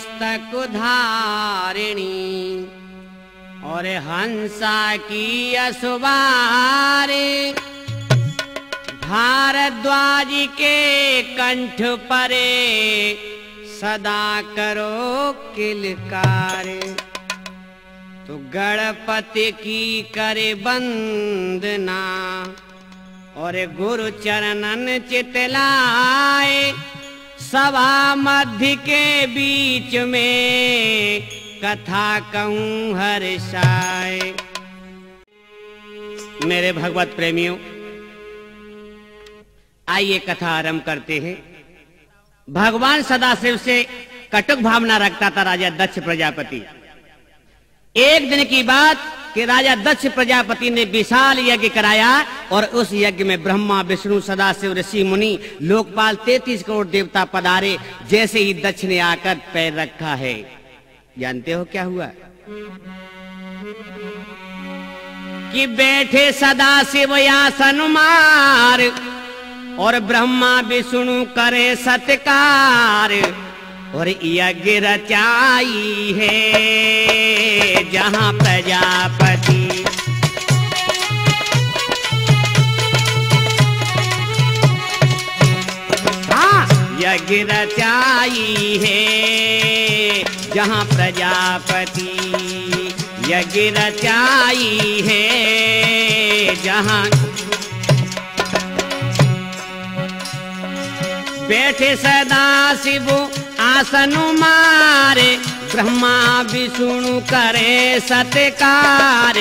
मस्तक धारिणी और हंसा की असुबारे भारद्वाज के कंठ परे सदा करो किलकार। तो गणपति की करे वंदना और गुरु चरणन चितलाए सभा मध्य के बीच में कथा कहूं हर्षाए। मेरे भगवत प्रेमियों, आइए कथा आरंभ करते हैं। भगवान सदाशिव से कटुक भावना रखता था राजा दक्ष प्रजापति। एक दिन की बात कि राजा दक्ष प्रजापति ने विशाल यज्ञ कराया और उस यज्ञ में ब्रह्मा विष्णु सदाशिव ऋषि मुनि लोकपाल 33 करोड़ देवता पधारे। जैसे ही दक्ष ने आकर पैर रखा है, जानते हो क्या हुआ? कि बैठे सदाशिव आसन मार और ब्रह्मा विष्णु करे सत्कार और यज्ञ रचाई है जहां प्रजापति। हाँ, यज्ञ रचाई है जहां प्रजापति, यज्ञ रचाई है जहां। बैठे सदाशिव आसन मारे ब्रह्मा विष्णु करे सत्कार,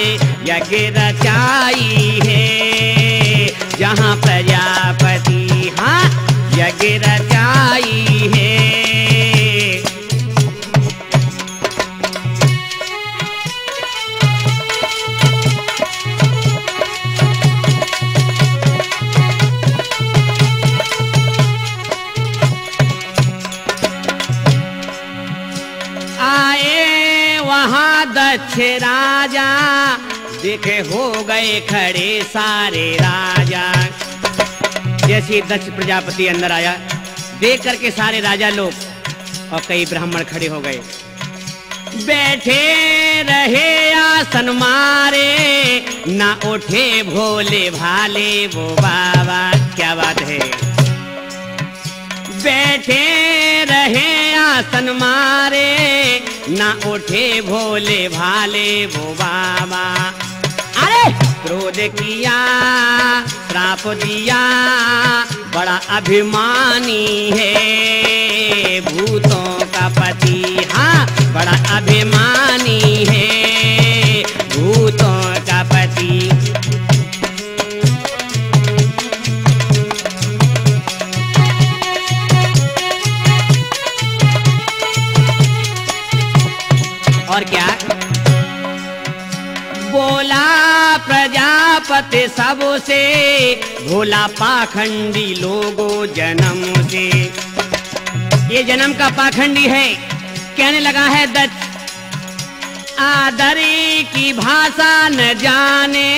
यज्ञ रचाई है जहां प्रजापति। हाँ, यज्ञ रचाई है। दक्ष राजा देखे हो गए खड़े सारे राजा। जैसे दक्ष प्रजापति अंदर आया, देख करके सारे राजा लोग और कई ब्राह्मण खड़े हो गए। बैठे रहे आसन मारे ना उठे भोले भाले वो बाबा। क्या बात है! बैठे रहे आसन मारे ना उठे भोले भाले वो बाबा। अरे क्रोध किया श्राप दिया बड़ा अभिमानी है भूतों का पति। हाँ, बड़ा अभिमानी है भूतों का पति। और क्या बोला प्रजापति सबसे, भोला पाखंडी लोगों जन्म से। ये जन्म का पाखंडी है। कहने लगा है दत्त आदरी की भाषा न जाने,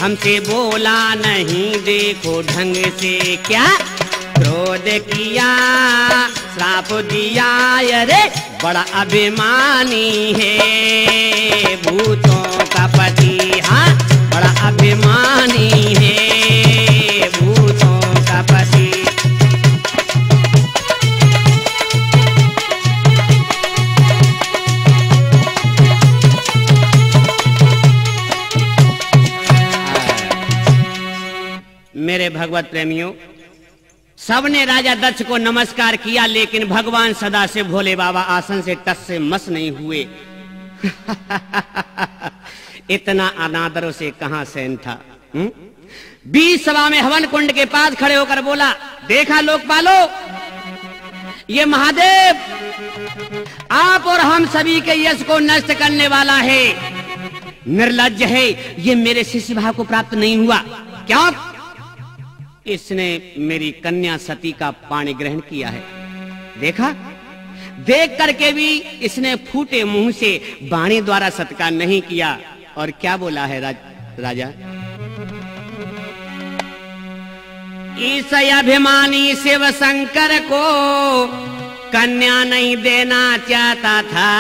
हमसे बोला नहीं देखो ढंग से। क्या क्रोध किया श्राप दिया, अरे बड़ा अभिमानी है भूतों का पति। हाँ, बड़ा अभिमानी है भूतों का पति। मेरे भगवत प्रेमियों, सबने राजा दक्ष को नमस्कार किया, लेकिन भगवान सदाशिव भोले बाबा आसन से टस से मस नहीं हुए। इतना अनादर से कहां सहन था। बीच सभा में हवन कुंड के पास खड़े होकर बोला, देखा लोकपालो, ये महादेव आप और हम सभी के यश को नष्ट करने वाला है। निर्लज्ज है, ये मेरे शिष्य भाव को प्राप्त नहीं हुआ। क्यों? इसने मेरी कन्या सती का पाणी ग्रहण किया है। देखा, देख करके भी इसने फूटे मुंह से वाणी द्वारा सत्कार नहीं किया। और क्या बोला है राजा? इस अभिमानी शिव शंकर को कन्या नहीं देना चाहता था,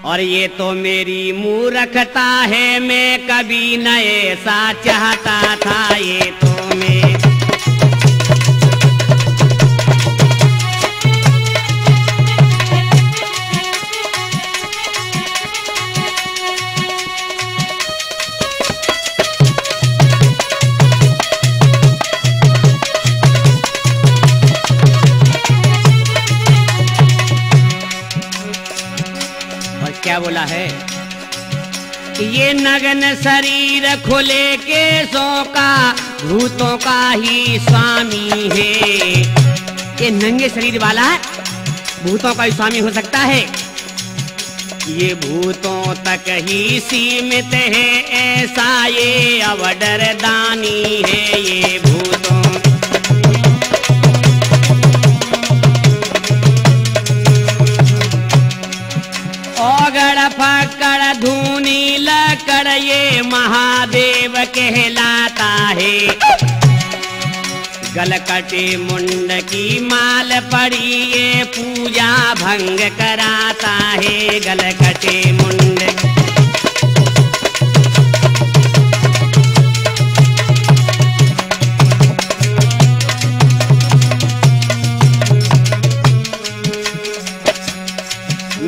और ये तो मेरी मूर्खता है, मैं कभी न ऐसा चाहता था। ये तो मैं क्या बोला है, ये नग्न शरीर खुले केसों का भूतों का ही स्वामी है। ये नंगे शरीर वाला भूतों का ही स्वामी हो सकता है। ये भूतों तक ही सीमित है, ऐसा ये अवडर दानी है। ये भूतों ओगड़ पकड़ धूनी लकड़, ये महादेव कहलाता है। गलकटे मुंड की माल पड़ी, ये पूजा भंग कराता है। गलकटे मुंड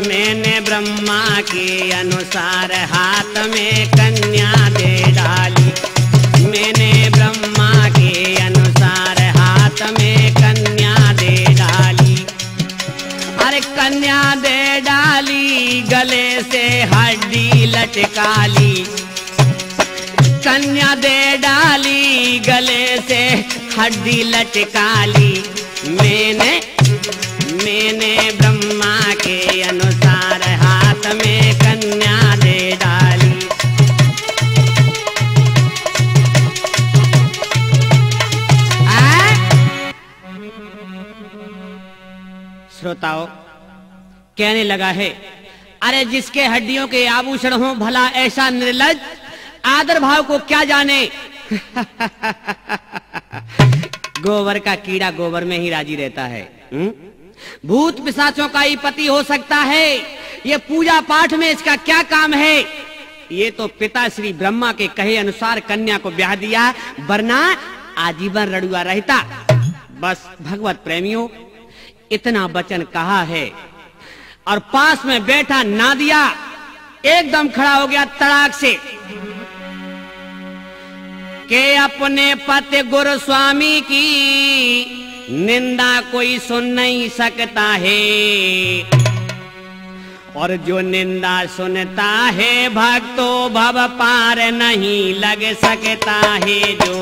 मैंने ब्रह्मा के अनुसार हाथ में कन्या दे डाली। मैंने ब्रह्मा के अनुसार हाथ में कन्या दे डाली। अरे कन्या दे डाली, गले से हड्डी लटकाली। कन्या दे डाली, गले से हड्डी लटकाली। मैंने ब्रह्मा के अनुसार हाथ में कन्या दे डाली। श्रोताओं, कहने लगा है, अरे जिसके हड्डियों के आभूषण हो, भला ऐसा निर्लज्ज आदर भाव को क्या जाने। गोबर का कीड़ा गोबर में ही राजी रहता है। भूत पिशाचों का ही पति हो सकता है, ये पूजा पाठ में इसका क्या काम है। ये तो पिता श्री ब्रह्मा के कहे अनुसार कन्या को ब्याह दिया, वरना आजीवन रड़ुआ रहता। बस भगवत प्रेमियों, इतना वचन कहा है और पास में बैठा नादिया एकदम खड़ा हो गया तड़ाक से के अपने पति गुरु स्वामी की निंदा कोई सुन नहीं सकता है, और जो निंदा सुनता है भक्तों भव पार नहीं लग सकता है। जो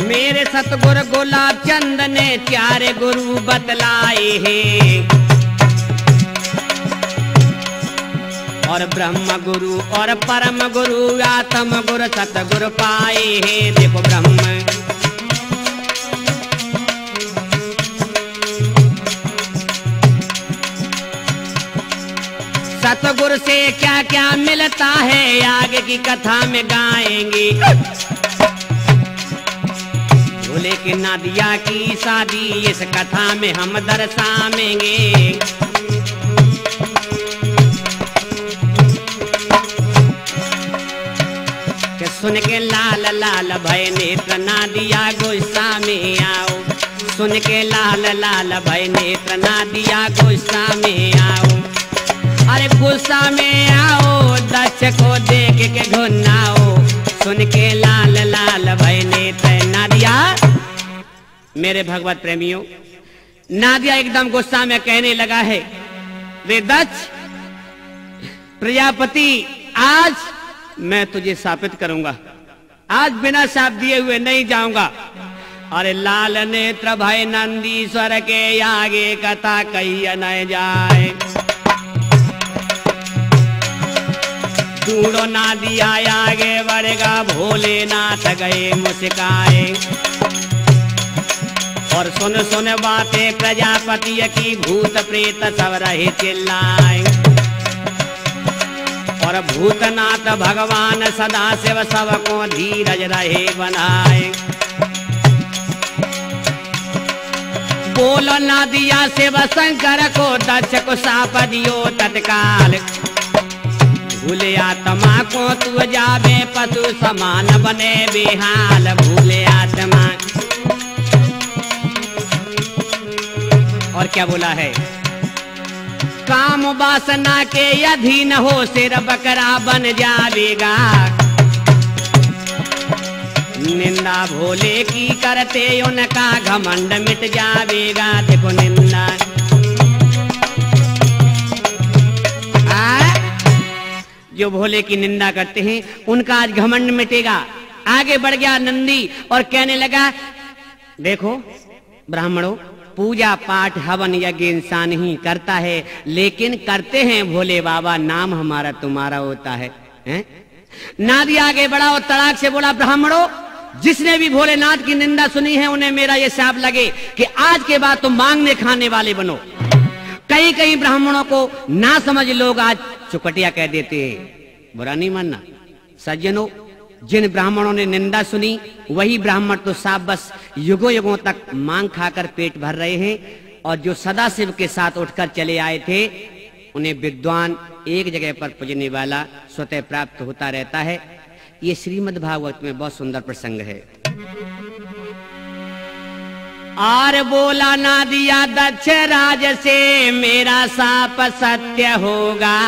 मेरे सतगुरु गुलाब चंद ने प्यारे गुरु बतलाए हैं, और ब्रह्म गुरु और परम गुरु आत्म गुरु सतगुरु पाए हैं। देखो ब्रह्म सतगुरु से क्या क्या मिलता है, आगे की कथा में गाएंगे। भोले के नादिया की शादी इस कथा में हम दर्शाएंगे। कि सुन के लाल लाल भय नेत्र नादिया गुस्सा में आओ। सुन के लाल लाल भय नेत्र नादिया गुस्सा में आओ। अरे गुस्सा में आओ, दक्ष को देख के घुनाओ। सुन के लाल लाल भय नेत्र नादिया। मेरे भगवत प्रेमियों, नादिया एकदम गुस्सा में कहने लगा है, वे दक्ष प्रजापति, आज मैं तुझे शापित करूंगा, आज बिना शाप दिए हुए नहीं जाऊंगा। अरे लाल नेत्र भय नंदीश्वर के आगे कथा कही न जाए। दूड़ो नादिया आगे बढ़ेगा, भोलेनाथ गए मुस्काए। और सुन सुन बातें प्रजापति की, भूत प्रेत सब रहे चिल्लाए। और भूतनाथ भगवान सदा शिव सबको धीरज रहे बनाए। बोलो ना दिया शिव शंकर को, दक्ष को साप दियो तत्काल। भूले आत्मा को तू जावे पशु समान बने बेहाल। भूले आत्मा। और क्या बोला है? काम वासना के अधीन हो, सिर बकरा बन जावेगा। निंदा भोले की करते उनका, घमंड मिट जावेगा। देखो निंदा जो भोले की निंदा करते हैं उनका आज घमंड मिटेगा। आगे बढ़ गया नंदी और कहने लगा, देखो ब्राह्मणों, पूजा पाठ हवन यज्ञ इंसान ही करता है, लेकिन करते हैं भोले बाबा, नाम हमारा तुम्हारा होता है, हैं? नादी आगे बढ़ा और तड़ाक से बोला, ब्राह्मणों, जिसने भी भोलेनाथ की निंदा सुनी है उन्हें मेरा ये शाप लगे कि आज के बाद तुम मांगने खाने वाले बनो। कई कई ब्राह्मणों को ना समझ लोग आज चुकटिया कह देते हैं। बुरा नहीं मानना सज्जनों, जिन ब्राह्मणों ने निंदा सुनी वही ब्राह्मण तो साफ बस युगों युगों तक मांग खाकर पेट भर रहे हैं, और जो सदाशिव के साथ उठकर चले आए थे उन्हें विद्वान एक जगह पर पूजने वाला स्वतः प्राप्त होता रहता है। ये श्रीमद् भागवत में बहुत सुंदर प्रसंग है। आर बोला ना दिया दक्ष राज से, मेरा साप सत्य होगा।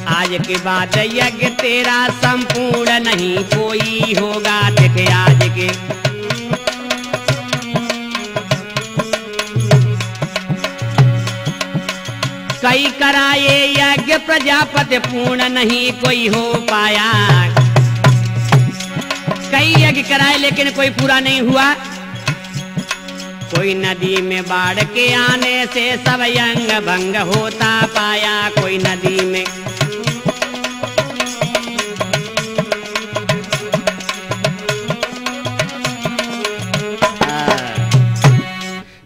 आज के बाद यज्ञ तेरा संपूर्ण नहीं कोई होगा। देखे आज के कई कराए यज्ञ प्रजापति, पूर्ण नहीं कोई हो पाया। कई यज्ञ कराए लेकिन कोई पूरा नहीं हुआ। कोई नदी में बाढ़ के आने से सब यंग भंग होता पाया। कोई नदी में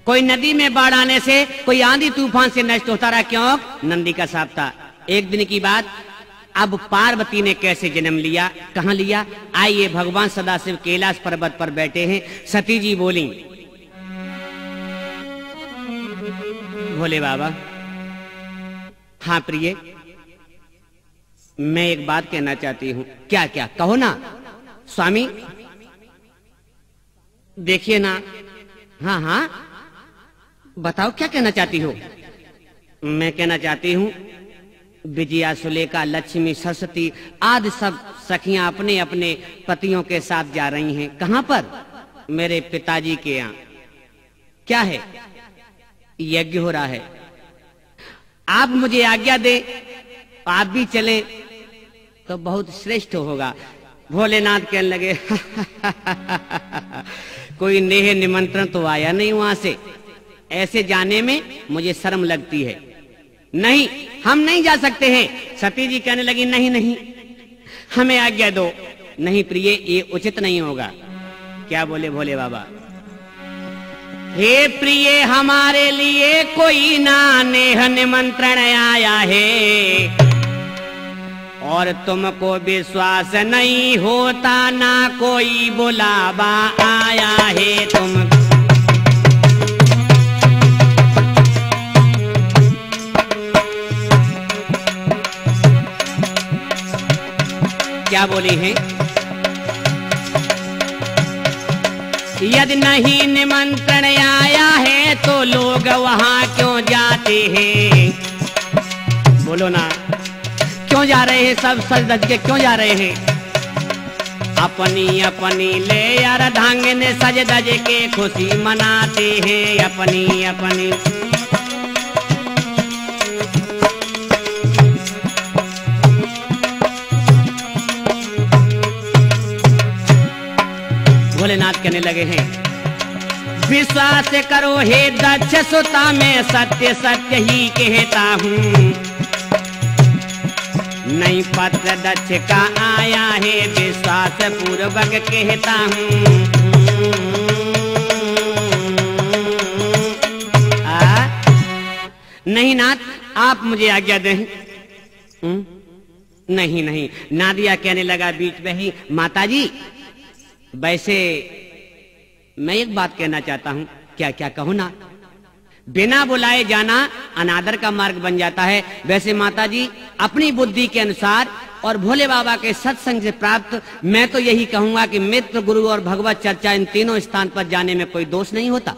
कोई नदी में बाढ़ आने से, कोई आंधी तूफान से नष्ट होता रहा। क्यों? नंदी का साप था। एक दिन की बात, अब पार्वती ने कैसे जन्म लिया, कहां लिया? आइए, भगवान सदाशिव कैलाश पर्वत पर बैठे हैं। सती जी बोली, भोले बाबा, हाँ प्रिय, मैं एक बात कहना चाहती हूं। क्या क्या? कहो ना। स्वामी देखिए ना। हाँ हाँ बताओ, क्या कहना चाहती हो? मैं कहना चाहती हूँ, विजया, सुलेखा, लक्ष्मी, सरस्वती आदि सब सखियां अपने अपने पतियों के साथ जा रही हैं। कहां पर? मेरे पिताजी के यहाँ। क्या है? यज्ञ हो रहा है। आप मुझे आज्ञा दे, आप भी चलें तो बहुत श्रेष्ठ होगा। भोलेनाथ कहने लगे कोई नेह निमंत्रण तो आया नहीं वहां से, ऐसे जाने में मुझे शर्म लगती है। नहीं, हम नहीं जा सकते हैं। सती जी कहने लगी, नहीं नहीं, हमें आज्ञा दो। नहीं प्रिय, ये उचित नहीं होगा। क्या बोले भोले बाबा? हे प्रिय, हमारे लिए कोई ना नेह निमंत्रण आया है, और तुमको विश्वास नहीं होता ना कोई बुलावा आया है। तुम क्या बोली है? यदि नहीं निमंत्रण आया है तो लोग वहां क्यों जाते हैं? बोलो ना, क्यों जा रहे हैं? सब सज धज के क्यों जा रहे हैं? अपनी अपनी ले यार ढंगने सज धज के खुशी मनाते हैं। अपनी अपनी भोलेनाथ कहने लगे हैं, विश्वास करो हे दक्ष सुता, मैं सत्य सत्य ही कहता हूँ। नहीं पत्र दक्ष का आया है, विश्वास पूर्वक कहता हूँ। नहीं नाथ, आप मुझे आज्ञा दें। नहीं नहीं, नादिया कहने लगा बीच में ही, माताजी वैसे मैं एक बात कहना चाहता हूं। क्या क्या कहूं ना? बिना बुलाए जाना अनादर का मार्ग बन जाता है। वैसे माताजी अपनी बुद्धि के अनुसार और भोले बाबा के सत्संग से प्राप्त मैं तो यही कहूंगा कि मित्र, गुरु और भगवत चर्चा इन तीनों स्थान पर जाने में कोई दोष नहीं होता।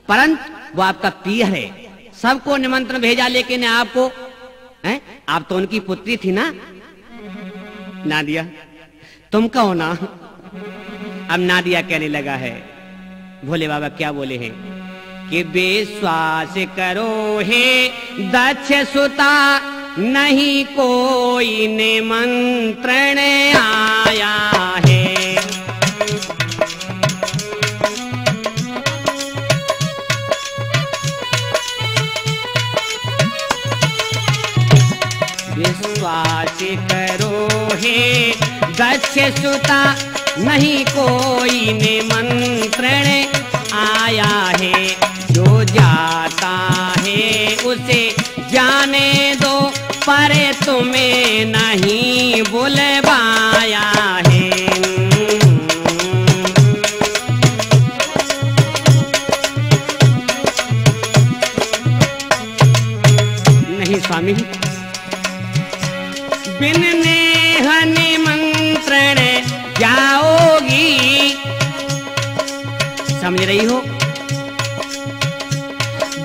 परंतु वो आपका पिया है, सबको निमंत्रण भेजा, लेकिन आपको हैं? आप तो उनकी पुत्री थी ना नादिया, तुम कहो ना। अब नादिया कहने लगा है, भोले बाबा क्या बोले हैं कि विश्वास करो हे दक्ष सुता, नहीं कोई निमंत्रण आया है। विश्वास करो हे दक्ष सुता, नहीं कोई निमंत्रण आया है। जो जाता है उसे जाने दो, पर तुम्हें नहीं बुलवाया है। नहीं स्वामी, बिन नेह निमंत्रण जाओगी, समझ रही हो?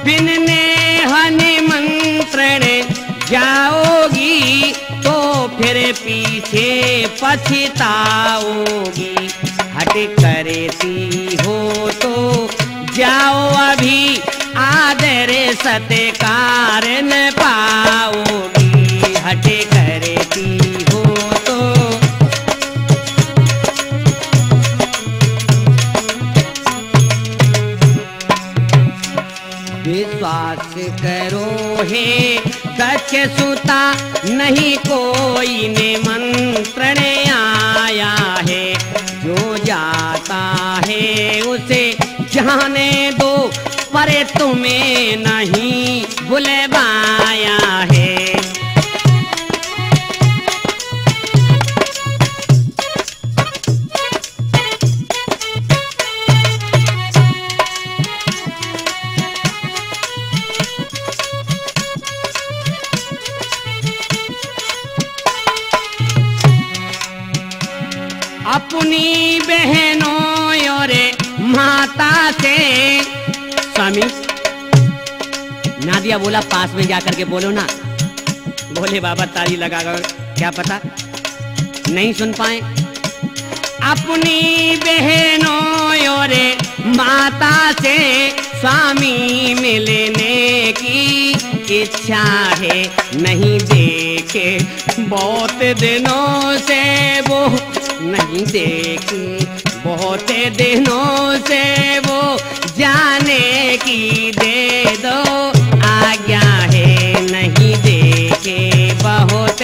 बिन नेह निमंत्रण जाओगी, तो फिर पीछे पछताओगी। हट करती हो तो जाओ अभी, आदर सत्कार न पाओगी। हट करती हो तो विश्वास करो हे दक्ष सुता, नहीं कोई निमंत्रण आया है। जो जाता है उसे जाने दो, पर तुम्हें नहीं बुलवाया है। अपनी बहनों और माता से, स्वामी नादिया बोला पास में जाकर के बोलो ना। भोले बाबा ताली लगाकर, क्या पता नहीं सुन पाए। अपनी बहनों और माता से स्वामी मिलने की इच्छा है। नहीं देखे बहुत दिनों से वो, नहीं देखी बहुत दिनों से वो, जाने की दे दो आज्ञा है। नहीं देखे बहुत,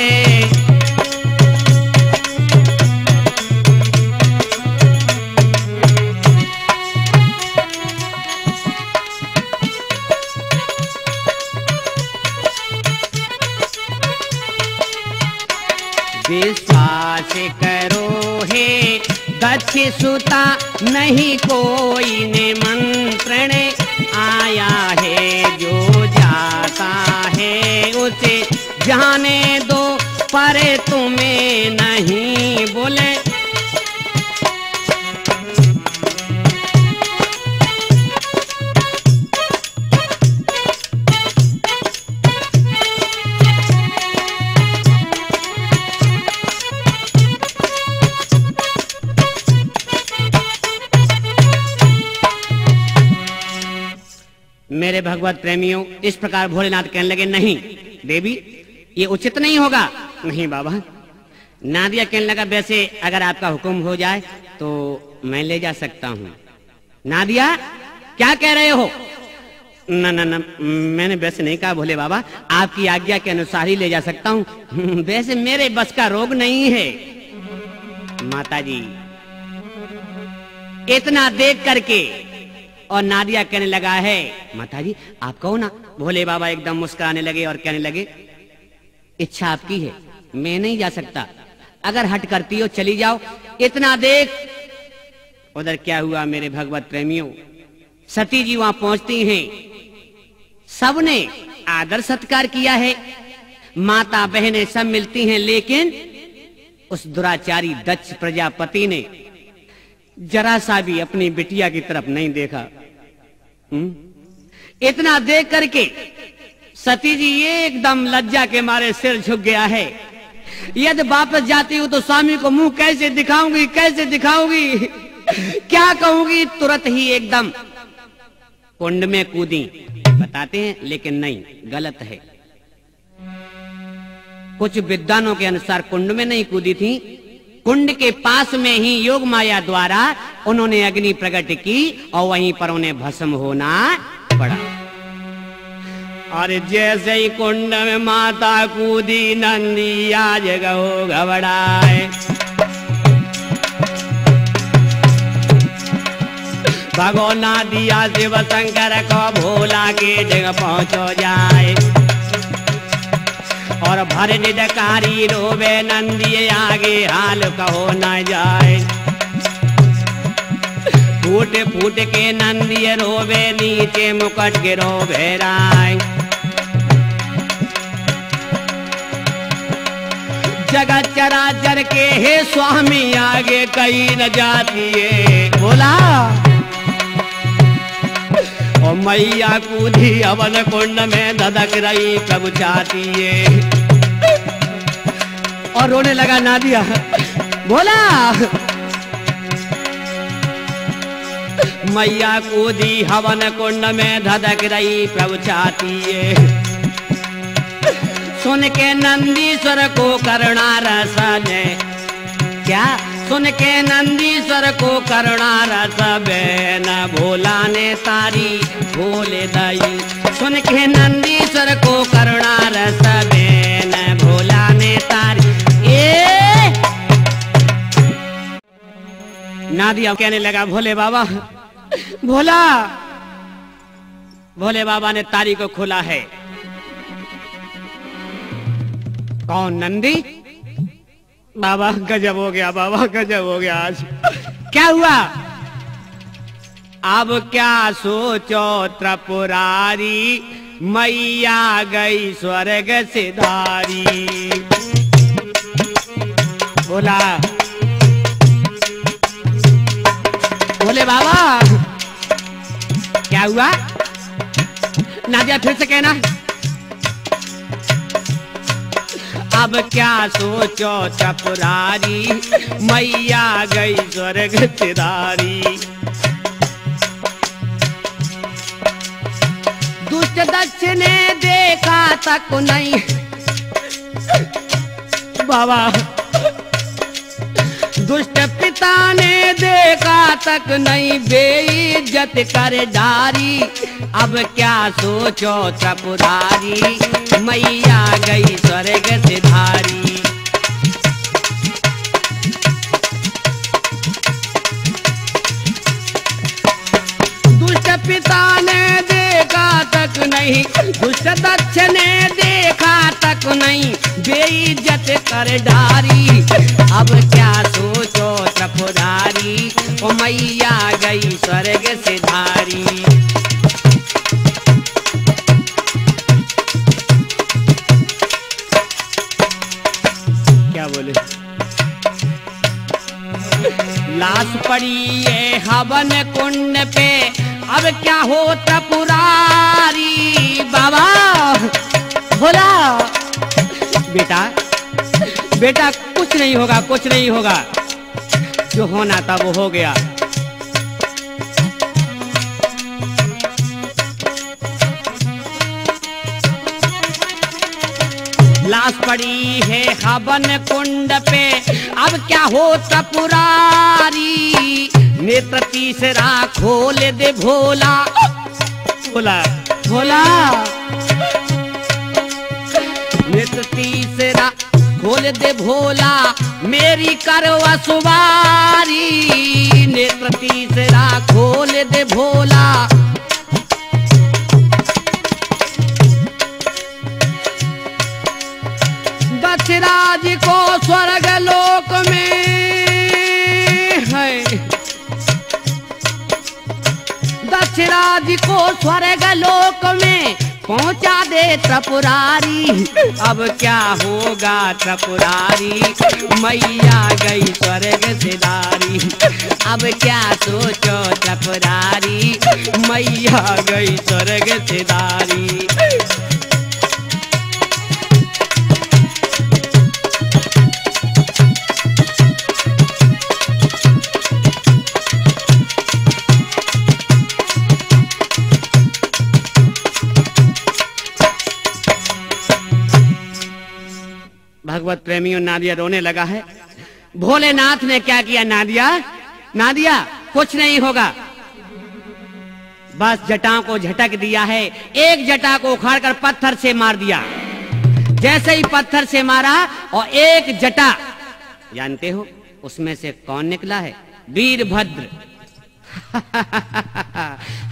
विश्वास करो हे दक्ष सुता, नहीं कोई निमंत्रण आया है। जो जाता है उसे जाने दो, पर तुम्हें नहीं बोले। मेरे भगवत प्रेमियों, इस प्रकार भोलेनाथ कहने लगे, नहीं देवी ये उचित नहीं होगा। नहीं बाबा। नादिया कहने लगा, वैसे अगर आपका हुक्म हो जाए तो मैं ले जा सकता हूँ। नादिया क्या कह रहे हो? ना ना ना, मैंने वैसे नहीं कहा भोले बाबा, आपकी आज्ञा के अनुसार ही ले जा सकता हूँ, वैसे मेरे बस का रोग नहीं है। माता जी इतना देख करके और नादिया कहने लगा है, माता जी आप कहो ना। भोले बाबा एकदम मुस्कुराने लगे और कहने लगे, इच्छा आपकी है, मैं नहीं जा सकता, अगर हट करती हो चली जाओ। इतना देख उधर क्या हुआ मेरे भगवत प्रेमियों, सती जी वहां पहुंचती हैं, सबने आदर सत्कार किया है, माता बहनें सब मिलती हैं, लेकिन उस दुराचारी दक्ष प्रजापति ने जरा सा भी अपनी बिटिया की तरफ नहीं देखा। इतना देख करके सती जी एकदम लज्जा के मारे सिर झुक गया है। यदि वापस जाती हूं तो स्वामी को मुंह कैसे दिखाऊंगी, कैसे दिखाऊंगी, क्या कहूंगी। तुरंत ही एकदम कुंड में कूदी। बताते हैं लेकिन नहीं, गलत है। कुछ विद्वानों के अनुसार कुंड में नहीं कूदी थी, कुंड के पास में ही योग माया द्वारा उन्होंने अग्नि प्रकट की और वहीं पर उन्हें भस्म होना पड़ा। और जैसे ही कुंड में माता कूदी, नंदी आज गो घबराए। भगोना दिया शिव शंकर को भोला के जगह पहुंचो जाए। और भर निदकारी रोवे नंदी आगे हाल कहो न जाए। फूट फूट के नंदी रोवे नीचे मुकट के रोवे राय। जगत चराचर के हे स्वामी आगे कहीं न जाती है। बोला और मैया कूदी अवन कुंड में धधक रही प्रभु चाहती है। और रोने लगा नादिया। बोला मैया कूदी हवन कुंड में धधक रही प्रभु चाहती है। सुन के नंदीश्वर को करुणा रस ने, क्या सुन के नंदीश्वर को करुणा रस बेन भोला ने तारी भोले दई। सुन के नंदीश्वर को करुणा रस बेन भोला ने तारी। नादिया कहने लगा, भोले बाबा, भोला। भोले बाबा ने तारी को खोला है। कौन? नंदी। बाबा गजब हो गया, बाबा गजब हो गया। आज क्या हुआ? अब क्या सोचो त्रिपुरारी, मैया गई स्वर्ग सिधारी। बोला बोले बाबा क्या हुआ? नादिया फिर से कहना। अब क्या सोचो त्रिपुरारी, मैया गई स्वर्ग सिधारी। दुष्ट दक्ष ने देखा तक नहीं। बाबा दुष्ट पिता ने देखा तक नहीं, बेइज्जत कर डारी। अब क्या सोचो त्रिपुरारी, मैया गई स्वर्ग सिधारी। दुष्ट पिता ने देखा तक नहीं, दुष्ट दक्ष ने देखा तक नहीं, बेइज्जत कर डारी। अब क्या सोचो त्रिपुरारी, ओ मैया गई स्वर्ग सिधारी। क्या बोले? लाश पड़ी है हवन कुंड पे, अब क्या हो त्रिपुरारी। बाबा बोला बेटा, बेटा कुछ नहीं होगा, कुछ नहीं होगा, जो होना था वो हो गया। लाश पड़ी है हवन कुंड पे, अब क्या हो त्रिपुरारी। नेत्र तीसरा खोल दे भोला। बोला भोला। नेत्र तीसरा खोल दे भोला, मेरी करवा सुवारी। नेत्र तीसरा खोल दे भोला, दक्षराज को स्वर्ग लोक में है, दक्षराज को स्वर्ग लोक में पहुंचा दे त्रिपुरारी। अब क्या होगा त्रिपुरारी, मैया गई स्वर्ग सिधारी। अब क्या सोचो त्रिपुरारी, मैया गई स्वर्ग सिधारी। भगवत प्रेमियों, नादिया रोने लगा है। भोलेनाथ ने क्या किया? नादिया, नादिया कुछ नहीं होगा, बस जटाओं को झटक दिया है। एक जटा को उखाड़कर पत्थर से मार दिया। जैसे ही पत्थर से मारा और एक जटा, जानते हो उसमें से कौन निकला है? वीरभद्र।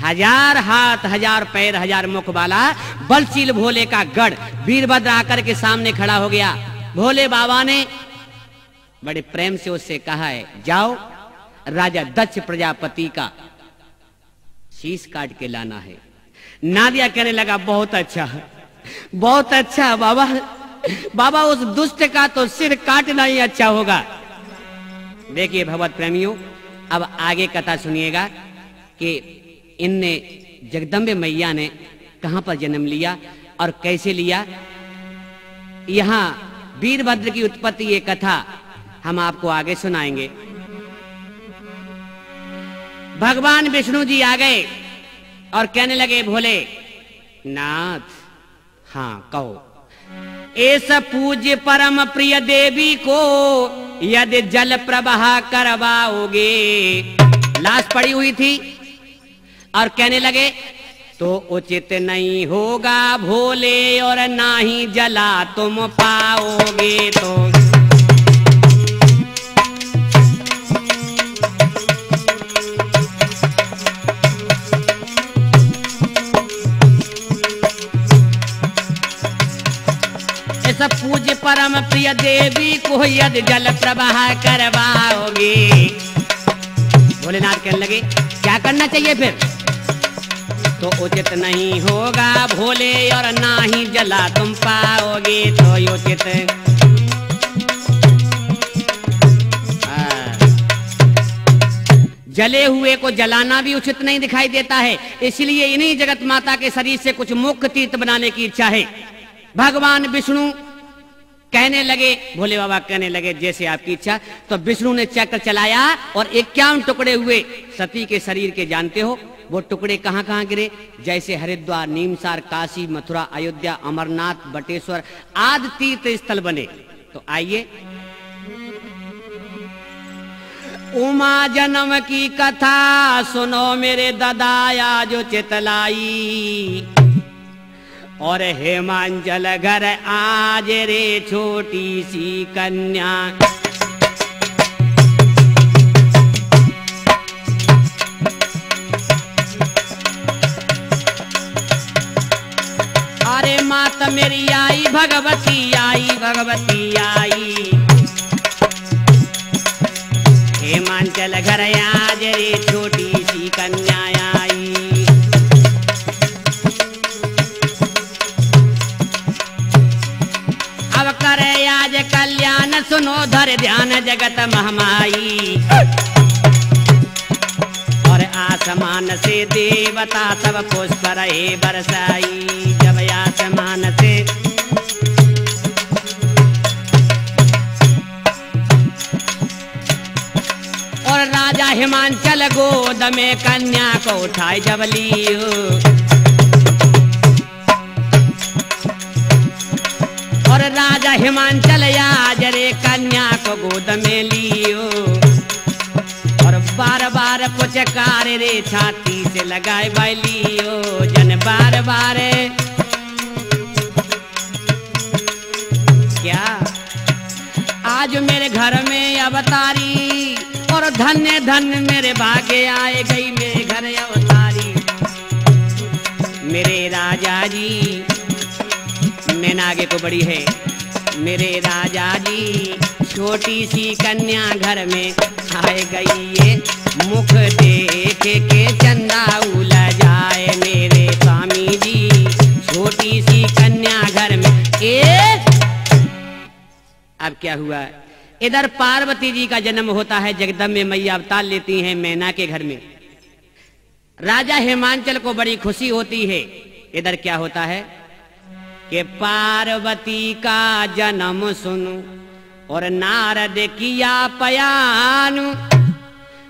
हजार हाथ, हजार पैर, हजार मुख वाला बलशील भोले का गढ़ वीरभद्र आकर के सामने खड़ा हो गया। भोले बाबा ने बड़े प्रेम से उससे कहा है, जाओ राजा दक्ष प्रजापति का शीश काट के लाना है। नादिया कहने लगा, बहुत अच्छा, बहुत अच्छा बाबा। बाबा उस दुष्ट का तो सिर काटना ही अच्छा होगा। देखिए भगवत प्रेमियों, अब आगे कथा सुनिएगा कि इनने जगदम्बे मैया ने कहां पर जन्म लिया और कैसे लिया। यहां वीरभद्र की उत्पत्ति, ये कथा हम आपको आगे सुनाएंगे। भगवान विष्णु जी आ गए और कहने लगे, भोले नाथ, हाँ कहो, ऐसा पूज्य परम प्रिय देवी को यदि जल प्रवाह करवाओगे। लाश पड़ी हुई थी और कहने लगे, तो उचित नहीं होगा भोले और ना ही जला तुम पाओगे। तो ऐसा पूज्य परम प्रिय देवी को यदि जल प्रवाह करवाओगे। भोलेनाथ कहने लगे, क्या करना चाहिए फिर? तो उचित नहीं होगा भोले और ना ही जला तुम पाओगे। तो उचित जले हुए को जलाना भी उचित नहीं दिखाई देता है, इसलिए इन्हीं जगत माता के शरीर से कुछ मुख्य तीर्थ बनाने की इच्छा है। भगवान विष्णु कहने लगे, भोले बाबा कहने लगे, जैसे आपकी इच्छा। तो विष्णु ने चक्र चलाया और 51 टुकड़े हुए सती के शरीर के। जानते हो वो टुकड़े कहां कहां गिरे? जैसे हरिद्वार, नीमसार, काशी, मथुरा, अयोध्या, अमरनाथ, बटेश्वर आदि तीर्थ स्थल बने। तो आइए, उमा जन्म की कथा सुनो मेरे ददाया जो चितलाई। और हेमांचल घर आज रे छोटी सी कन्या। अरे मात मेरी आई भगवती आई, भगवती आई। हेमांचल घर आज रे छोटी सी कन्या आई। अब करे आज कल्याण सुनो धर ध्यान जगत महमाई। और आसमान से देवता सब पुष्प रहे बरसाई। जब आसमान से और राजा हिमांचल गोद में कन्या को उठाए जब लियो। और राजा हिमांचल आज रे कन्या को गोद में लियो। और बार बार पुचकार रे छाती से लगाए बैलियो जन बार बार। क्या आज मेरे घर में अवतारी और धन्य धन्य मेरे भाग्य आए गई मेरे घर अवतारी। मेरे राजा जी, मैंने आगे को बड़ी है, मेरे राजा जी छोटी सी कन्या घर में आए गई ये मुख देख के चंदा उला जाए। मेरे स्वामी जी छोटी सी कन्या घर में अब क्या हुआ, इधर पार्वती जी का जन्म होता है, जगदम्बे मैया अवतार लेती हैं मैना के घर में। राजा हिमांचल को बड़ी खुशी होती है। इधर क्या होता है कि पार्वती का जन्म सुनो और नारद किया पयान।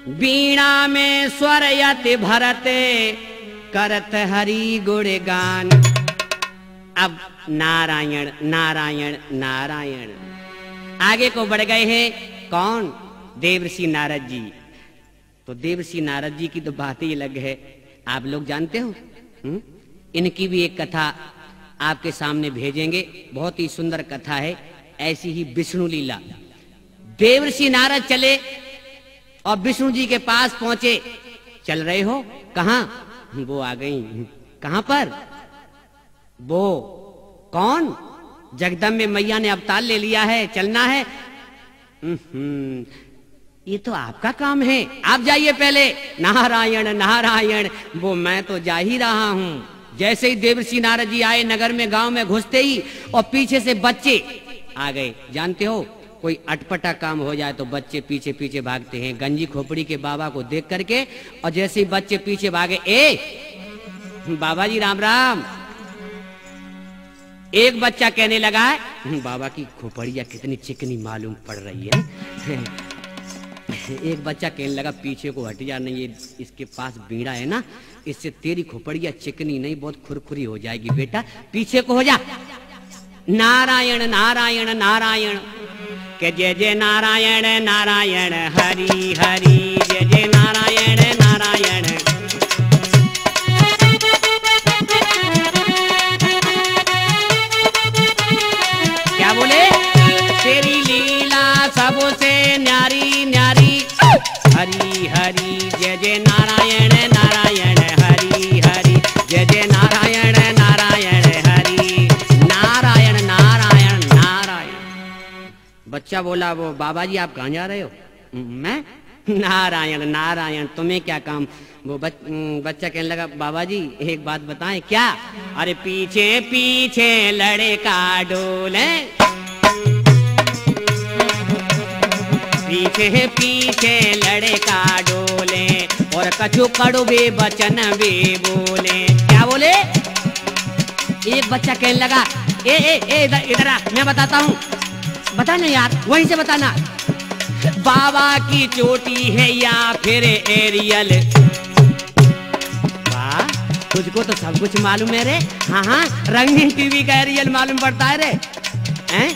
वीणा में स्वर यति भरते करत हरि गुणगान। अब नारायण नारायण नारायण आगे को बढ़ गए हैं कौन, देवर्षि नारद जी। तो देवर्षि नारद जी की तो बात ही अलग है, आप लोग जानते हो। इनकी भी एक कथा आपके सामने भेजेंगे, बहुत ही सुंदर कथा है। ऐसी ही विष्णु लीला। देवर्षि नारद चले और विष्णु जी के पास पहुंचे। चल रहे हो कहां, वो आ गई। कहां पर, वो कौन, जगदम्बे मैया ने अवतार ले लिया है, चलना है। ये तो आपका काम है, आप जाइए पहले। नारायण नारायण, वो मैं तो जा ही रहा हूं। जैसे ही देवर्षि नारद जी आए नगर में, गांव में घुसते ही और पीछे से बच्चे आ गए। जानते हो कोई अटपटा काम हो जाए तो बच्चे पीछे पीछे भागते हैं। गंजी खोपड़ी के बाबा को देख करके और जैसे ही बच्चे पीछे भागे, ए बाबा जी राम राम। एक बच्चा कहने लगा है बाबा की खोपड़िया कितनी चिकनी मालूम पड़ रही है। एक बच्चा कहने लगा पीछे को हट जा, नहीं ये इसके पास बीड़ा है ना, इससे तेरी खोपड़िया चिकनी नहीं बहुत खुरखुरी हो जाएगी, बेटा पीछे को हो जा। नारायण नारायण नारायण के जय जय नारायण नारायण हरि हरि जय जय नारायण नारायण। क्या बोले, तेरी लीला सबसे न्यारी न्यारी हरि हरि जय जय नारायण नारायण हरि हरि जय जय नारायण नारायण हरि नारायण नारायण नारायण। बच्चा बोला वो बाबा जी आप कहाँ जा रहे हो, मैं नारायण नारायण तुम्हें क्या काम। वो बच्चा कहने लगा बाबा जी एक बात बताएं। क्या, अरे पीछे पीछे लड़का डोले, पीछे पीछे लड़का डोले और कछु कड़वे वचन भी बोले। क्या बोले, एक बच्चा कहने लगा ए ए ए इधर आ, मैं बताता हूँ, बताना यार वहीं से बताना। बाबा की चोटी है या फिर एरियल। वाह, तुझको तो सब कुछ मालूम है रे। हाँ हाँ, रंगीन टीवी का एरियल मालूम पड़ता है रे, हैं?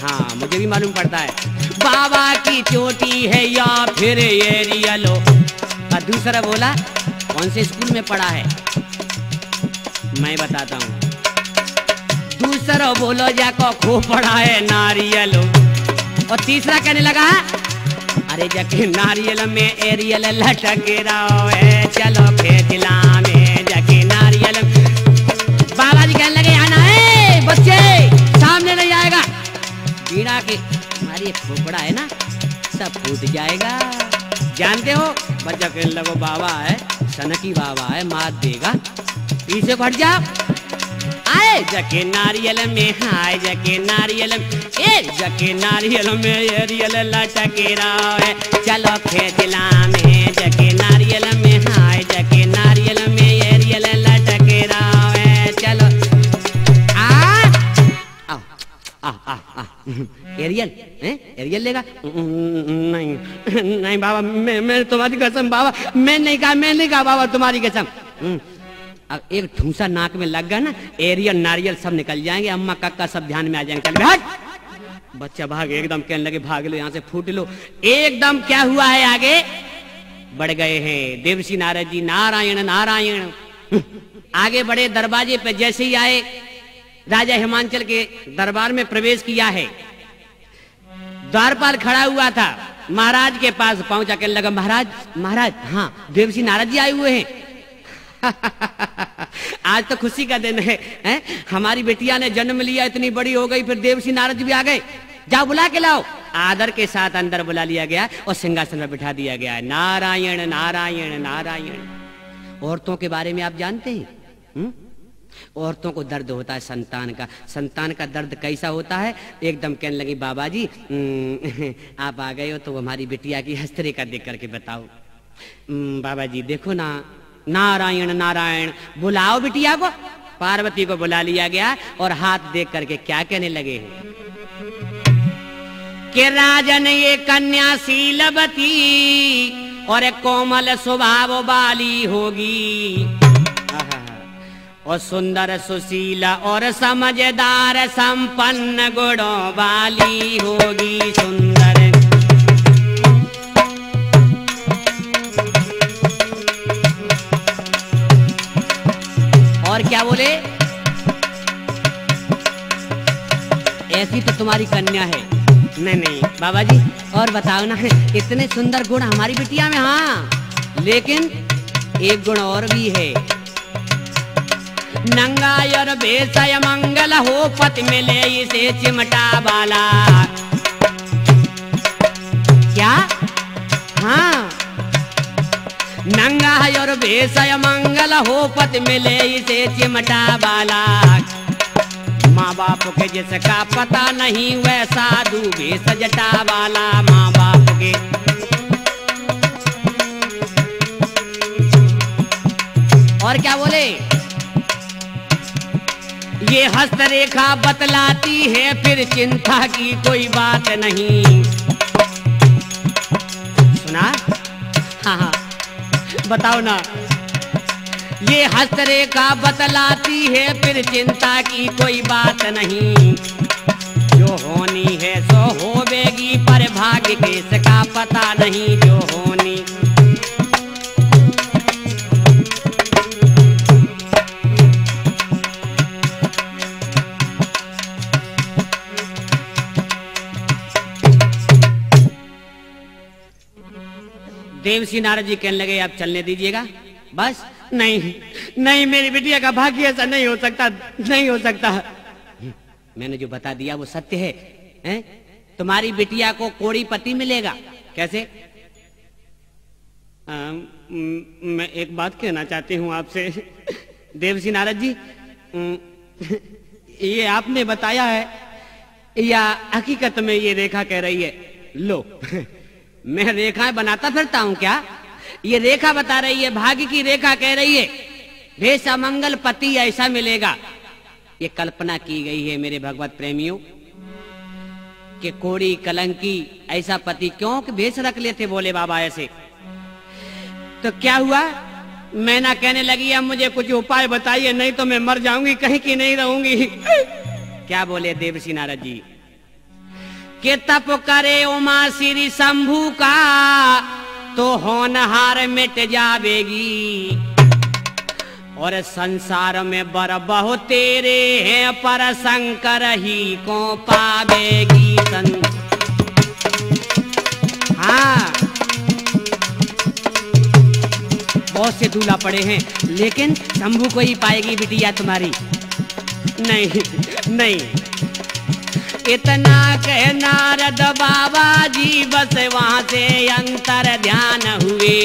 हाँ मुझे भी मालूम पड़ता है। बाबा की चोटी है या फिर एरियल। और दूसरा बोला कौन से स्कूल में पढ़ा है, मैं बताता हूँ। दूसरा बोलो जाको खूब पढ़ा है नारियल। और तीसरा कहने लगा अरे जाके नारियल में एरियल लटक रहा है, चलो खेतला में जाके नारियल। बाबा जी कहने लगे आना है बच्चे, सामने नहीं आएगा, बीड़ा के हमारी खोपड़ा है ना सब फूट जाएगा। जानते हो बच्चा कहने लगो बाबा है, सनकी बाबा है, मार देगा, पीछे हट जाओ। आए जके नारियल में, हाय जके नारियल में, ए जके नारियल में एरियल लटके रहा है, चलो खेतला में जके नारियल में, हाय जके नारियल में एरियल लटके रहा है, चलो एरियल हैं, एरियल लेगा? नहीं नहीं बाबा, मैं तुम्हारी कसम बाबा, मैं नहीं कहा बाबा तुम्हारी कसम। अब एक ठूसा नाक में लग गया ना, एरियल नारियल सब निकल जाएंगे, अम्मा कक्का सब ध्यान में आ जाएंगे। भाग, बच्चा भाग, एकदम कहने लगे भाग लो यहाँ से, फूट लो। एकदम क्या हुआ है आगे, बढ़ गए हैं। देवर्षि नारद जी नारायण नारायण आगे बढ़े। दरवाजे पे जैसे ही आए, राजा हिमांचल के दरबार में प्रवेश किया है। द्वारपाल खड़ा हुआ था, महाराज के पास पहुंचा, कहने लगा महाराज महाराज, हाँ देवर्षि नारद जी आए हुए हैं। आज तो खुशी का दिन है, हमारी बेटिया ने जन्म लिया, इतनी बड़ी हो गई, फिर देवर्षि नारद जी भी आ गए, जाओ बुला के लाओ। आदर के साथ अंदर बुला लिया गया और सिंहासन पर बिठा दिया गया। नारायण नारायण नारायण। औरतों के बारे में आप जानते हैं? औरतों को दर्द होता है संतान का। संतान का दर्द कैसा होता है? एकदम कहने लगी बाबा जी आप आ गए हो तो हमारी बिटिया की हस्तरेखा देख करके बताओ। बाबा जी देखो ना, नारायण नारायण, बुलाओ बिटिया को। पार्वती को बुला लिया गया और हाथ देख करके क्या कहने लगे हैं कि राजन ये कन्या शीलवती और कोमल स्वभाव वाली होगी, और सुंदर सुशीला और समझदार संपन्न गुणों वाली होगी। सुंदर और क्या बोले? ऐसी तो तुम्हारी कन्या है। नहीं नहीं बाबा जी और बताओ ना, इतने सुंदर गुण हमारी बिटिया में। हाँ लेकिन एक गुण और भी है। नंगायर बेसय मंगल हो, पति मिले इसे चिमटा वाला। क्या? हाँ नंगायर बेसय मंगल हो, पति मिले इसे चिमटा वाला। माँ बाप के जिसका पता नहीं वह साधु भेष जटा वाला। माँ बाप के और क्या बोले? ये हस्तरेखा बतलाती है, फिर चिंता की कोई बात नहीं। सुना? हाँ बताओ ना। ये हस्तरेखा बतलाती है, फिर चिंता की कोई बात नहीं। जो होनी है सो होवेगी, पर भाग्य के इसका पता नहीं। जो होनी देवर्षि नारद जी कहने लगे आप चलने दीजिएगा बस। नहीं नहीं मेरी बिटिया का भाग्य ऐसा नहीं हो सकता, नहीं हो सकता। मैंने जो बता दिया वो सत्य है, हैं? तुम्हारी बिटिया को कोड़ी पति मिलेगा। कैसे? मैं एक बात कहना चाहती हूँ आपसे देवर्षि नारद जी, ये आपने बताया है या हकीकत में ये रेखा कह रही है? लो मैं रेखाएं बनाता फिरता हूं क्या? ये रेखा बता रही है, भाग्य की रेखा कह रही है भेष अमंगल पति ऐसा मिलेगा। ये कल्पना की गई है मेरे भगवत प्रेमियों कि कोड़ी कलंकी ऐसा पति क्यों कि भेष रख लेते बोले बाबा ऐसे। तो क्या हुआ? मैना कहने लगी अब मुझे कुछ उपाय बताइए, नहीं तो मैं मर जाऊंगी, कहीं की नहीं रहूंगी। क्या बोले देवर्षि नारद जी के तप करे उमा श्री शंभु का, तो होनहार मिट जावेगी। और संसार में बर बहु तेरे हैं, पर शंकर ही को पावेगी। हाँ बहुत से दूल्हा पड़े हैं, लेकिन शंभु को ही पाएगी बिटिया तुम्हारी। नहीं नहीं इतना कह नारद बाबा जी, बस वहां से अंतर ध्यान हुए।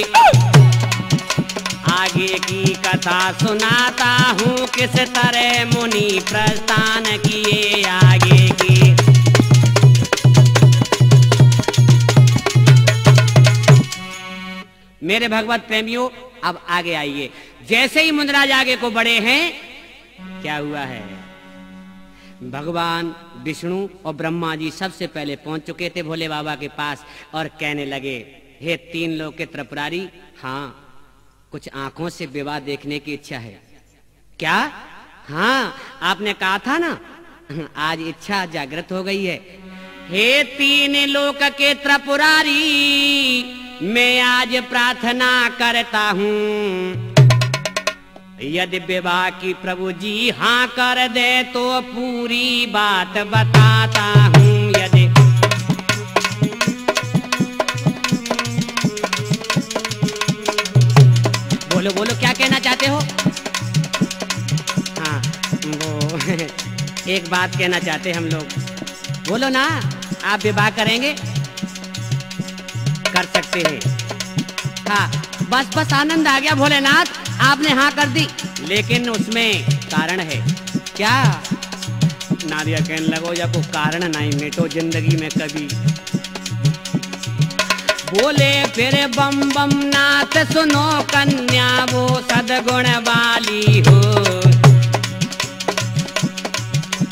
आगे की कथा सुनाता हूँ, किस तरह मुनि प्रस्थान किए आगे की। मेरे भगवत प्रेमियों अब आगे आइए। जैसे ही मुनिराज आगे को बढ़े हैं, क्या हुआ है? भगवान विष्णु और ब्रह्मा जी सबसे पहले पहुंच चुके थे भोले बाबा के पास और कहने लगे, हे तीन लोग के त्रिपुरारी, हाँ कुछ आंखों से विवाह देखने की इच्छा है। क्या? हाँ आपने कहा था ना, आज इच्छा जागृत हो गई है। हे तीन लोक के त्रिपुरारी, मैं आज प्रार्थना करता हूँ, यदि विवाह की प्रभु जी हाँ कर दे तो पूरी बात बताता हूँ। यदि बोलो बोलो क्या कहना चाहते हो? हाँ वो एक बात कहना चाहते हम लोग, बोलो ना। आप विवाह करेंगे? कर सकते हैं। हाँ बस बस आनंद आ गया भोलेनाथ, आपने हाँ कर दी, लेकिन उसमें कारण है। क्या? नारिया कहने लगो या कोई कारण नहीं मिटो जिंदगी में कभी। बोले फिर बम बम नाथ सुनो कन्या वो सदगुण वाली हो,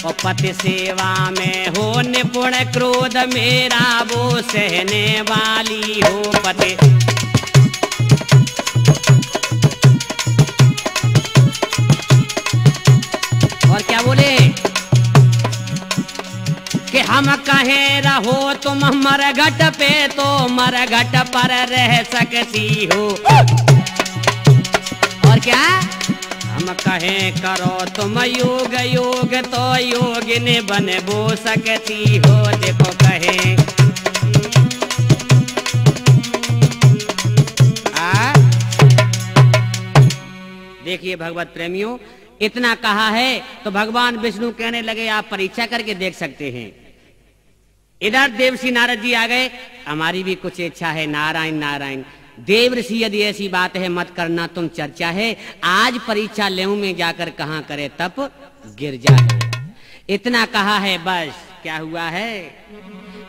और पति सेवा में हो निपुण, क्रोध मेरा वो सहने वाली हो। पति और क्या बोले कि हम कहे रहो तुम मरघट पे तो मरघट पर रह सकती हो। और क्या? हम कहे करो तुम योग योग तो योगिनी बन बो सकती हो। देखो कहे देखिए भगवत प्रेमियों, इतना कहा है तो भगवान विष्णु कहने लगे आप परीक्षा करके देख सकते हैं। इधर देवसी नारद जी आ गए, हमारी भी कुछ इच्छा है। नारायण नारायण। देव ऋषि यदि ऐसी बात है मत करना, तुम चर्चा है, आज परीक्षा लेऊं में जाकर कहां करे तप गिर जाए। इतना कहा है बस। क्या हुआ है?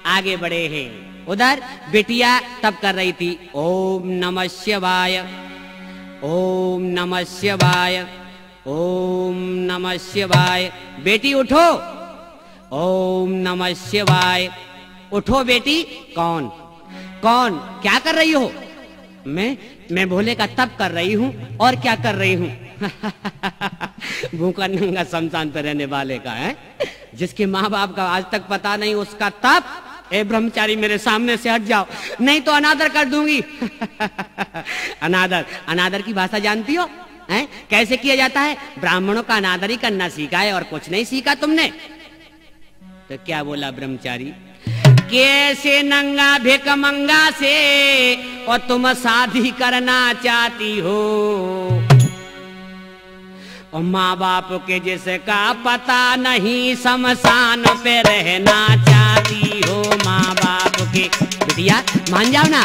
आगे बढ़े हैं। उधर बिटिया तप कर रही थी, ओम नमः शिवाय, ओम नमः शिवाय, ओम नमः शिवाय। बेटी उठो, ओम नमः शिवाय। उठो बेटी। कौन कौन? क्या कर रही हो? मैं भोले का तप कर रही हूँ। और क्या कर रही हूँ? भूखा नंगा शमशान पे रहने वाले का है, जिसके माँ बाप का आज तक पता नहीं उसका तप। ए ब्रह्मचारी मेरे सामने से हट जाओ, नहीं तो अनादर कर दूंगी। अनादर, अनादर की भाषा जानती हो? हैं? कैसे किया जाता है? ब्राह्मणों का अनादर ही करना सीखा है और कुछ नहीं सीखा तुमने। तो क्या बोला ब्रह्मचारी? कैसे नंगा भिक मंगा से और तुम शादी करना चाहती हो, और माँ बाप के जिसका पता नहीं शमशान पे रहना चाहती हो। माँ बाप के बिटिया मान जाओ ना।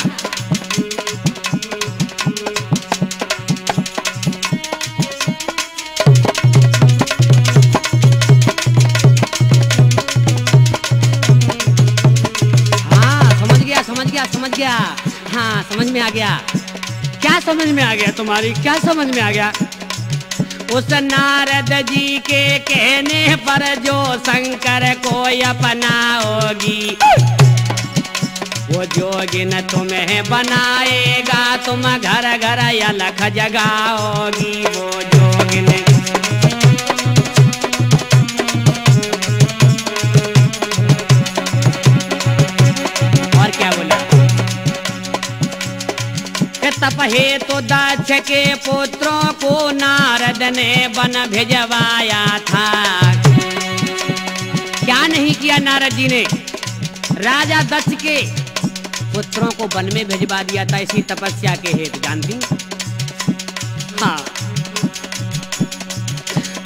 समझ गया। हाँ समझ में आ गया। क्या समझ में आ गया तुम्हारी? क्या समझ में आ गया? उस नारद जी के कहने पर जो शंकर को अपनाओगी, वो जोगिन तुम्हें बनाएगा, तुम घर घर अलख जगाओगी। वो जोगिन और क्या बोला? तप हे तो दक्ष के पुत्रों को नारद ने वन भिजवाया था। क्या नहीं किया नारद जी ने? राजा दक्ष के पुत्रों को वन में भिजवा दिया था इसी तपस्या के हेतु। जानती? हाँ।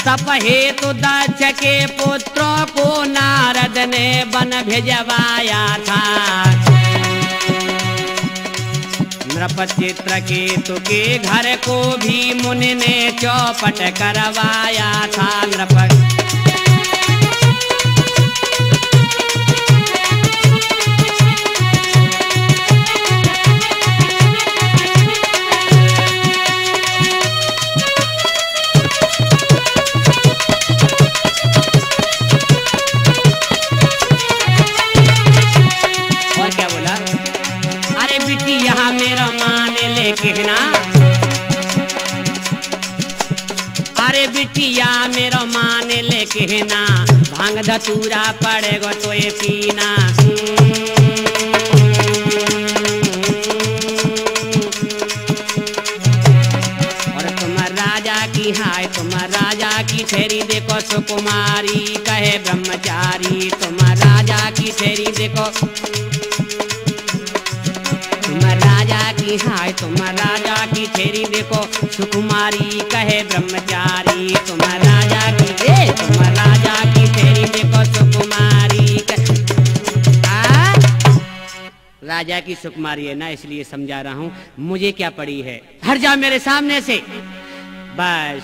तप हे तो दक्ष के पुत्रों को नारद ने वन भिजवाया था। नृपचित्र केतु के घर को भी मुनि ने चौपट करवाया था। और क्या बोला? अरे बेटी यहाँ मेरा मान ले कहना, अरे बिटिया मेरा मान ले कहना, भांग धतूरा पड़ेगा तो ये पीना। राजा की ठहरी देखो सुकुमारी, कहे ब्रह्मचारी तुम राजा की ठहरी देखो, तुम राजा की हाय तुम राजा की ठहरी देखो सुकुमारी, कहे ब्रह्मचारी तुम राजा की तुम राजा की ठहरी देखो सुकुमारी। राजा की सुकुमारी है ना, इसलिए समझा रहा हूं, मुझे क्या पड़ी है, हट जा मेरे सामने से। बस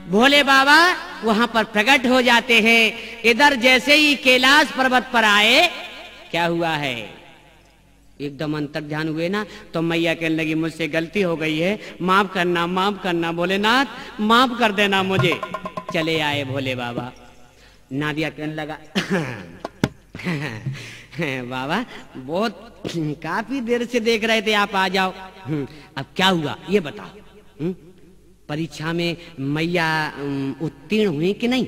भोले बाबा वहां पर प्रकट हो जाते हैं। इधर जैसे ही कैलाश पर्वत पर आए, क्या हुआ है, एकदम अंतर ध्यान हुए ना, तो मैया कहने लगी मुझसे गलती हो गई है, माफ करना भोलेनाथ, माफ कर देना मुझे। चले आए भोले बाबा। नादिया कहने लगा बाबा बहुत काफी देर से देख रहे थे, आप आ जाओ। अब क्या हुआ ये बताओ, परीक्षा में मैया उत्तीर्ण हुई कि नहीं,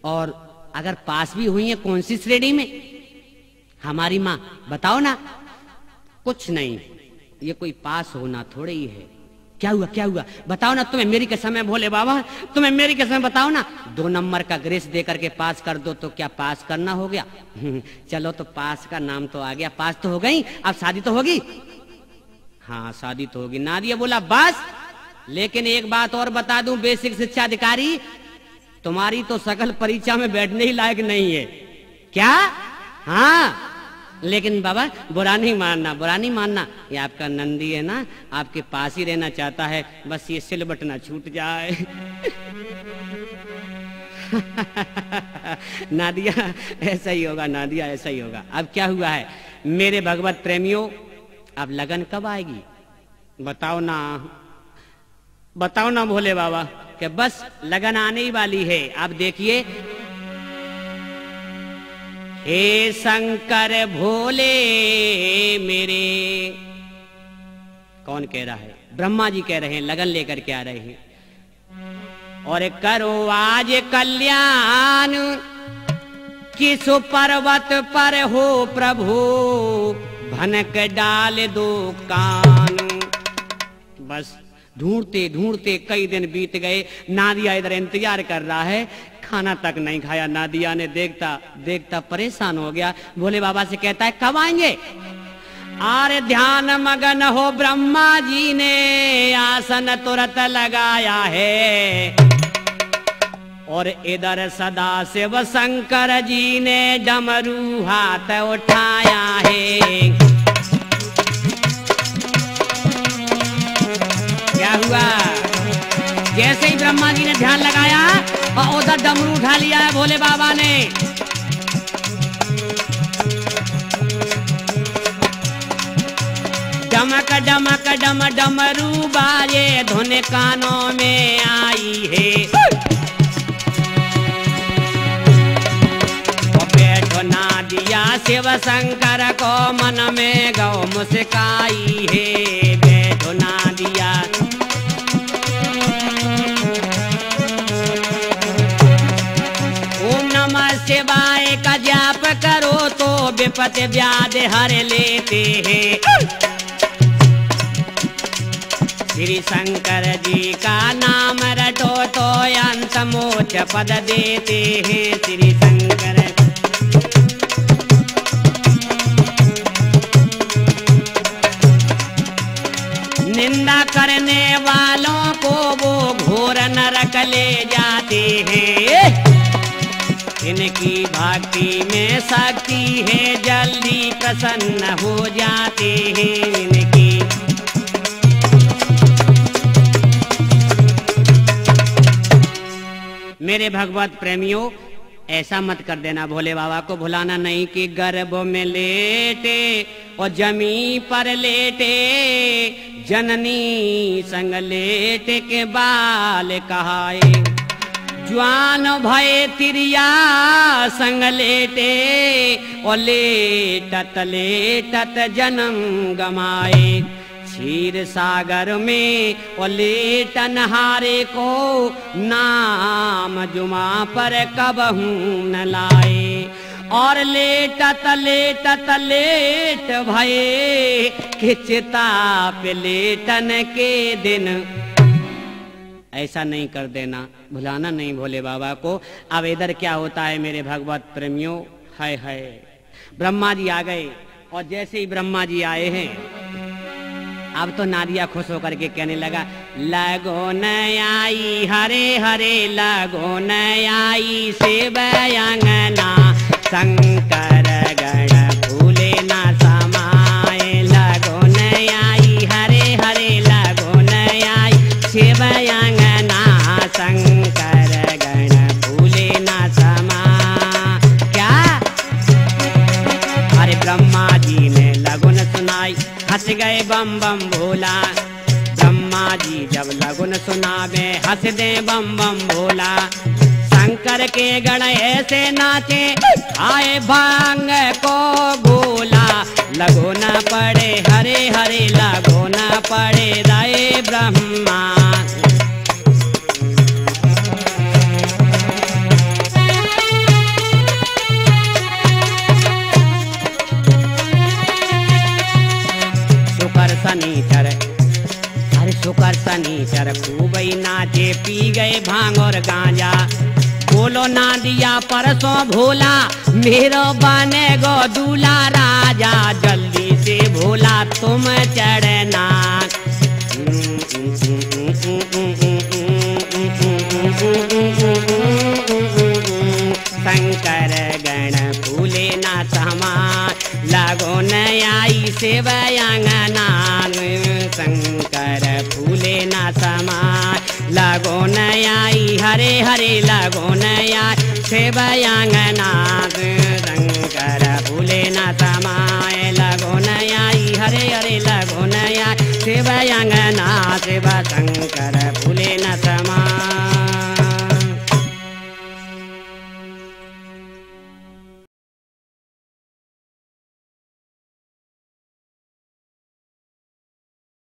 और अगर पास भी हुई है कौन सी श्रेणी में, हमारी माँ बताओ ना। कुछ नहीं, ये कोई पास होना थोड़े ही है। क्या हुआ बताओ ना, तुम्हें मेरी कसम है भोले बाबा, तुम्हें मेरी कसम बताओ ना, 2 नंबर का ग्रेस दे करके पास कर दो तो क्या पास करना हो गया? चलो तो पास का नाम तो आ गया, पास तो हो गई, अब शादी तो होगी। हाँ शादी तो होगी। नादिया बोला बस, लेकिन एक बात और बता दूं बेसिक शिक्षा अधिकारी, तुम्हारी तो सकल परीक्षा में बैठने ही लायक नहीं है। क्या? हाँ, लेकिन बाबा बुरा नहीं मानना, ये आपका नंदी है ना, आपके पास ही रहना चाहता है, बस ये सिलबट ना छूट जाए। नादिया ऐसा ही होगा, नादिया ऐसा ही होगा। अब क्या हुआ है मेरे भगवत प्रेमियों, अब लगन कब आएगी बताओ ना भोले बाबा, कि बस लगन आने ही वाली है। अब देखिए, हे शंकर भोले मेरे, कौन कह रहा है? ब्रह्मा जी कह रहे हैं, लगन लेकर के आ रहे हैं। और करो आज कल्याण, किस पर्वत पर हो प्रभु, भनक डाल दो कान। बस ढूंढते कई दिन बीत गए। नादिया इधर इंतजार कर रहा है, खाना तक नहीं खाया। नादिया ने देखता परेशान हो गया। भोले बाबा से कहता है कब आएंगे? आरे ध्यान मगन हो ब्रह्मा जी ने आसन तुरंत लगाया है, और इधर सदा शिव शंकर जी ने डमरू हाथ उठाया है। क्या हुआ? जैसे ही ब्रह्मा जी ने ध्यान लगाया और उधर डमरू उठा लिया है भोले बाबा ने। डमक डमक डम डमरू बाजे, धुन कानों में आई है। बैठो नादिया शिव शंकर को मन में गौ मुस्काई है। बैठो नादिया शिवाय का जाप करो तो विपत्ति व्याध हर लेते हैं। श्री शंकर जी का नाम रटो तो अंत मोक्ष पद देते हैं। श्री शंकर निंदा करने वालों को वो घोर नरक ले जाते हैं। इनकी भक्ति में शक्ति है, जल्दी प्रसन्न हो जाते हैं। इनकी मेरे भगवत प्रेमियों, ऐसा मत कर देना, भोले बाबा को भुलाना नहीं कि गर्भ में लेटे और जमी पर लेटे, जननी संग लेटे के बाल कहाए। ज्वान भय तिरिया संग लेटे और लेटत लेटत जन्म गमाए। क्षीर सागर में और लेटन हारे को नाम जुमा पर कबहू न लाए। और लेटत लेटत लेट भये, खिचता पे लेटन के दिन ऐसा नहीं कर देना, भुलाना नहीं भोले बाबा को। अब इधर क्या होता है मेरे भगवत प्रेमियों, हाय हाय, ब्रह्मा जी आ गए और जैसे ही ब्रह्मा जी आए हैं अब तो नारिया खुश होकर के कहने लगा, लगो न आई हरे हरे लगो न आई शिव अंगना शंकर गण फूले ना समाए। लगो न आई हरे हरे लगो न आई शिव अंगना शंकर गण फूले ना समा। क्या? अरे ब्रह्मा जी ने लगन सुनाई, हंस गए बम बम भोला। ब्रह्मा जी जब लगन सुनावे हंस दे बम बम भोला। शंकर के गण ऐसे नाचे आए भांग को गोला। लगो न पड़े हरे हरे लगो न पड़े राय ब्रह्मा। शनीचर, अरे शुकर शनीचर खूब ही नाचे, पी गए भांग और गांजा। बोलो ना दिया परसों भोला मेरो बने गो दूल्हा राजा। जल्दी से भोला तुम चढ़ना। शंकर गण फूले ना समा। लगो न आई शिव अंगना शंकर फूले ना समा। लगो न आई हरे हरे लगो न आई शिव अंगना शंकर फूले ना समाए। लगो न आई हरे हरे लगो न आई शिव अंगना शिव शंकर फूले ना।